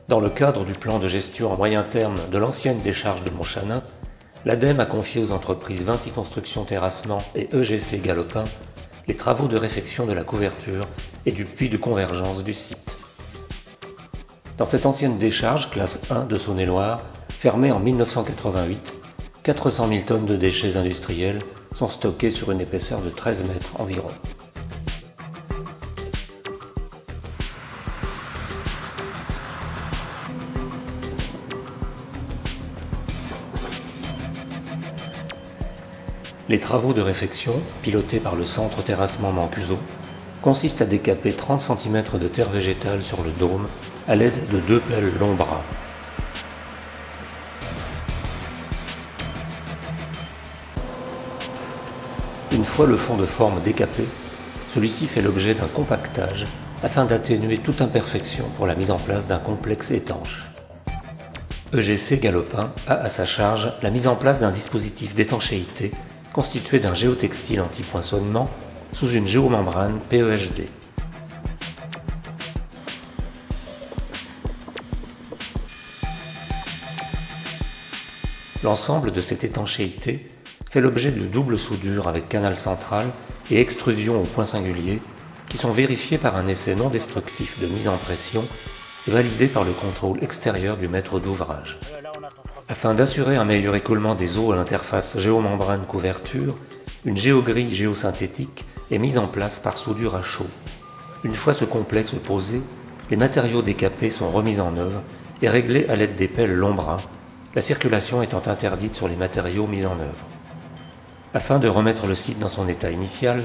Dans le cadre du plan de gestion à moyen terme de l'ancienne décharge de Montchanin, l'ADEME a confié aux entreprises Vinci Construction Terrassement et EGC Galopin les travaux de réfection de la couverture et du puits de convergence du site. Dans cette ancienne décharge, classe 1 de Saône-et-Loire, fermée en 1988, 400 000 tonnes de déchets industriels sont stockés sur une épaisseur de 13 mètres environ. Les travaux de réfection, pilotés par le centre terrassement Mancuso, consistent à décaper 30 cm de terre végétale sur le dôme à l'aide de 2 pelles long bras. Une fois le fond de forme décapé, celui-ci fait l'objet d'un compactage afin d'atténuer toute imperfection pour la mise en place d'un complexe étanche. EGC Galopin a à sa charge la mise en place d'un dispositif d'étanchéité constitué d'un géotextile anti-poinçonnement sous une géomembrane PEHD. L'ensemble de cette étanchéité fait l'objet de double soudure avec canal central et extrusion au point singulier qui sont vérifiés par un essai non destructif de mise en pression et validé par le contrôle extérieur du maître d'ouvrage. Afin d'assurer un meilleur écoulement des eaux à l'interface géomembrane-couverture, une géogrille géosynthétique est mise en place par soudure à chaud. Une fois ce complexe posé, les matériaux décapés sont remis en œuvre et réglés à l'aide des pelles long bras, la circulation étant interdite sur les matériaux mis en œuvre. Afin de remettre le site dans son état initial,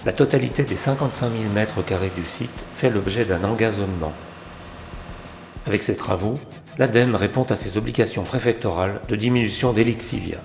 la totalité des 55 000 m² du site fait l'objet d'un engazonnement. Avec ces travaux, l'ADEME répond à ses obligations préfectorales de diminution des lixiviats.